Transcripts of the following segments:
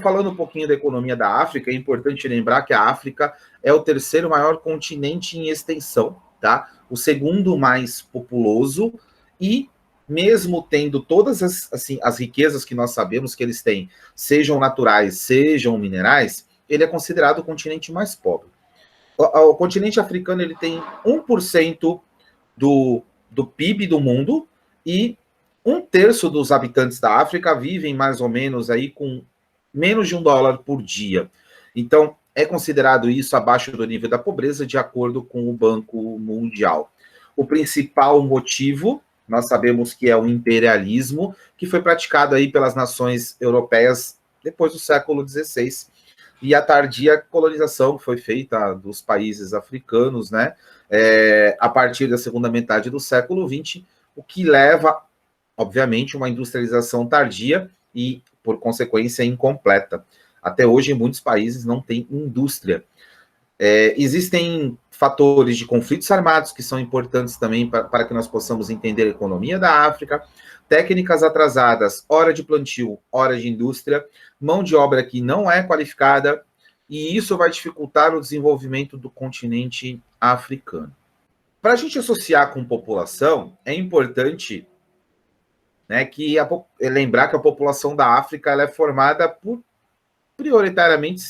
falando um pouquinho da economia da África, é importante lembrar que a África é o terceiro maior continente em extensão, tá? O segundo mais populoso, e mesmo tendo todas as riquezas que nós sabemos que eles têm, sejam naturais, sejam minerais, ele é considerado o continente mais pobre. O continente africano ele tem 1% do PIB do mundo, e um terço dos habitantes da África vivem mais ou menos aí com menos de $1 por dia. Então, é considerado isso abaixo do nível da pobreza, de acordo com o Banco Mundial. O principal motivo, nós sabemos que é o imperialismo, que foi praticado aí pelas nações europeias depois do século XVI, e a tardia colonização que foi feita dos países africanos, né, a partir da segunda metade do século XX, o que leva, obviamente, uma industrialização tardia e, por consequência, incompleta. Até hoje, em muitos países, não tem indústria. Existem fatores de conflitos armados que são importantes também para que nós possamos entender a economia da África, técnicas atrasadas, hora de plantio, hora de indústria, mão de obra que não é qualificada, e isso vai dificultar o desenvolvimento do continente africano. Para a gente associar com população, é importante, né, lembrar que a população da África ela é formada por, prioritariamente,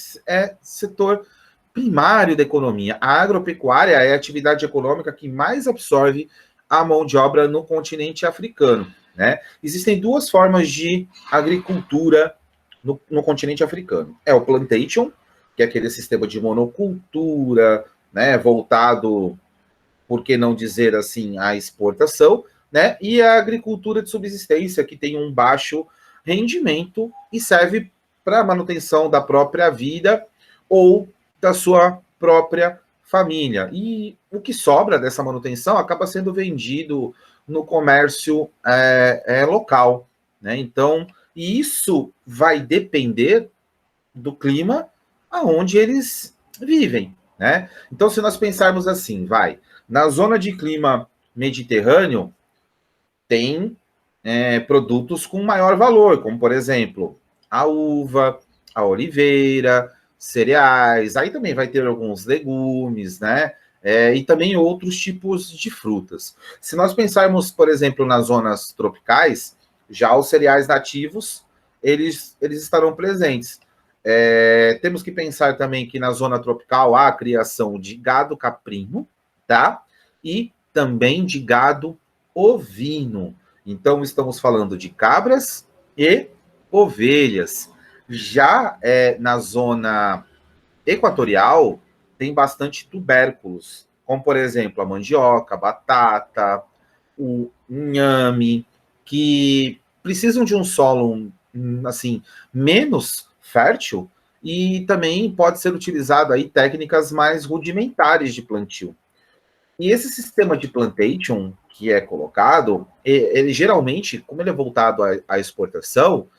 setor primário da economia. A agropecuária é a atividade econômica que mais absorve a mão de obra no continente africano, né? Existem duas formas de agricultura no continente africano. É o plantation, que é aquele sistema de monocultura, né, voltado, por que não dizer assim, à exportação, né? E a agricultura de subsistência, que tem um baixo rendimento e serve para a manutenção da própria vida ou da sua própria família. E o que sobra dessa manutenção acaba sendo vendido no comércio local, né? Então, isso vai depender do clima aonde eles vivem, né? Então, se nós pensarmos assim, na zona de clima mediterrâneo, tem produtos com maior valor, como, por exemplo, a uva, a oliveira, cereais, aí também vai ter alguns legumes, né? E também outros tipos de frutas. Se nós pensarmos, por exemplo, nas zonas tropicais, já os cereais nativos, eles estarão presentes. Temos que pensar também que na zona tropical há a criação de gado caprino, tá? E também de gado ovino. Então, estamos falando de cabras e ovelhas. Já na zona equatorial, tem bastante tubérculos, como, por exemplo, a mandioca, a batata, o inhame, que precisam de um solo assim menos fértil, e também pode ser utilizado aí técnicas mais rudimentares de plantio. E esse sistema de plantation que é colocado, ele geralmente, como ele é voltado à exportação,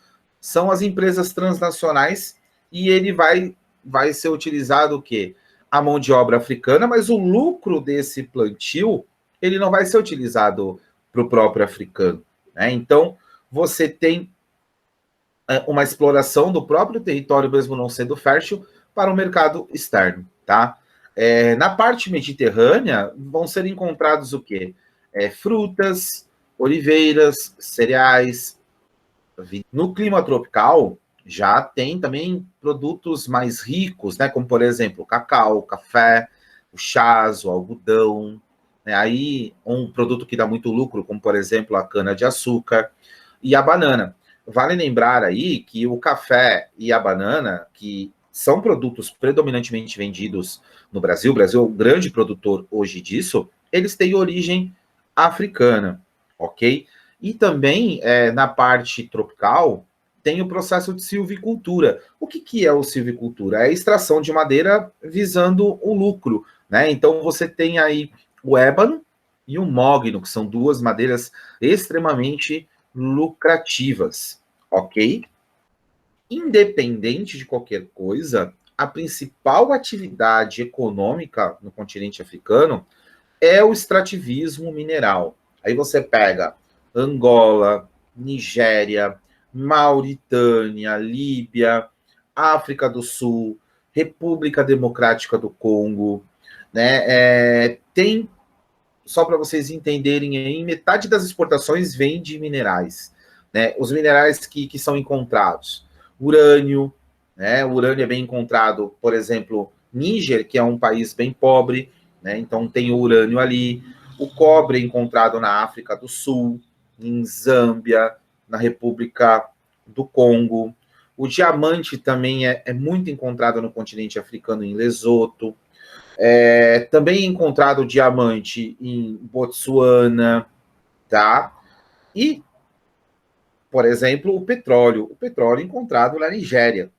são as empresas transnacionais, e ele vai ser utilizado o quê? A mão de obra africana, mas o lucro desse plantio, ele não vai ser utilizado para o próprio africano, né? Então, você tem uma exploração do próprio território, mesmo não sendo fértil, para o mercado externo, tá? Na parte mediterrânea, vão ser encontrados o quê? Frutas, oliveiras, cereais. No clima tropical, já tem também produtos mais ricos, né? Como, por exemplo, o cacau, o café, o chás, o algodão. Né? Aí, um produto que dá muito lucro, como, por exemplo, a cana-de-açúcar e a banana. Vale lembrar aí que o café e a banana, que são produtos predominantemente vendidos no Brasil, o Brasil é um grande produtor hoje disso, eles têm origem africana, ok? E também, na parte tropical, tem o processo de silvicultura. O que é o silvicultura? É a extração de madeira visando o lucro, né? Então, você tem aí o ébano e o mogno, que são duas madeiras extremamente lucrativas, ok? Independente de qualquer coisa, a principal atividade econômica no continente africano é o extrativismo mineral. Aí você pega Angola, Nigéria, Mauritânia, Líbia, África do Sul, República Democrática do Congo, né? Tem, só para vocês entenderem aí, metade das exportações vem de minerais, né? Os minerais que são encontrados, urânio, né? O urânio é bem encontrado, por exemplo, Níger, que é um país bem pobre, né? Então tem o urânio ali. O cobre é encontrado na África do Sul, em Zâmbia, na República do Congo. O diamante também é muito encontrado no continente africano, em Lesoto. Também é encontrado diamante em Botsuana, tá? E, por exemplo, o petróleo. O petróleo encontrado na Nigéria.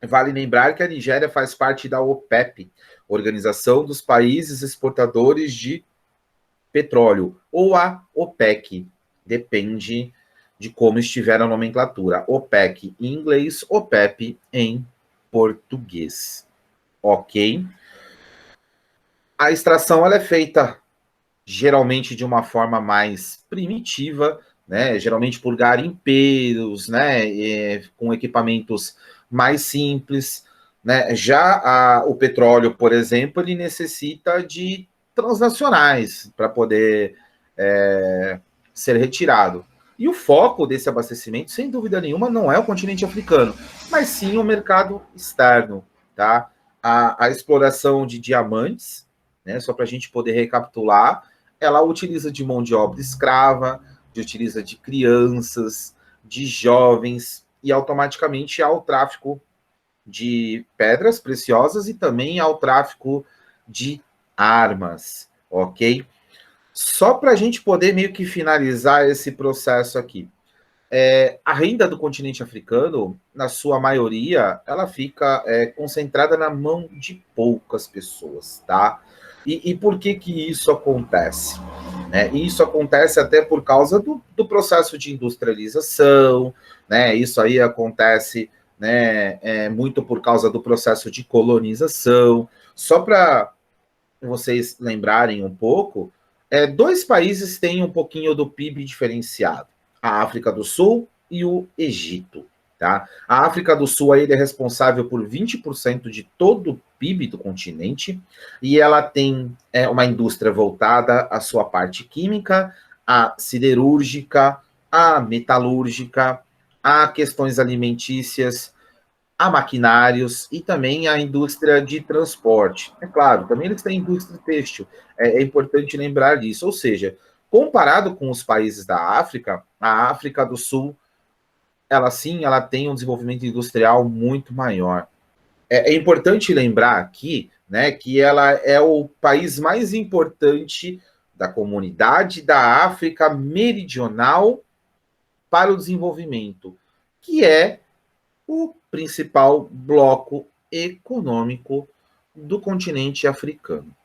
Vale lembrar que a Nigéria faz parte da OPEP, Organização dos Países Exportadores de Petróleo, ou a OPEC, depende de como estiver a nomenclatura. OPEC em inglês, OPEP em português. Ok? A extração ela é feita geralmente de uma forma mais primitiva, né? Geralmente por garimpeiros, né? Com equipamentos mais simples, né? Já o petróleo, por exemplo, ele necessita de transnacionais para poder ser retirado. E o foco desse abastecimento, sem dúvida nenhuma, não é o continente africano, mas sim o mercado externo, tá? A exploração de diamantes, né? Só para a gente poder recapitular, ela utiliza de mão de obra escrava, utiliza de crianças, de jovens, e automaticamente há o tráfico de pedras preciosas e também ao tráfico de armas, ok? Só para a gente poder meio que finalizar esse processo aqui. A renda do continente africano, na sua maioria, ela fica concentrada na mão de poucas pessoas, tá? E por que isso acontece? Isso acontece até por causa do processo de industrialização, né? Isso aí acontece, né, muito por causa do processo de colonização. Só para vocês lembrarem um pouco, dois países têm um pouquinho do PIB diferenciado: a África do Sul e o Egito. Tá? A África do Sul ele é responsável por 20% de todo o PIB do continente, e ela tem uma indústria voltada à sua parte química, à siderúrgica, à metalúrgica, a questões alimentícias, a maquinários e também a indústria de transporte. É claro, também eles têm indústria têxtil, é importante lembrar disso. Ou seja, comparado com os países da África, a África do Sul, ela sim, ela tem um desenvolvimento industrial muito maior. É importante lembrar aqui, né, que ela é o país mais importante da comunidade da África Meridional para o desenvolvimento, que é o principal bloco econômico do continente africano.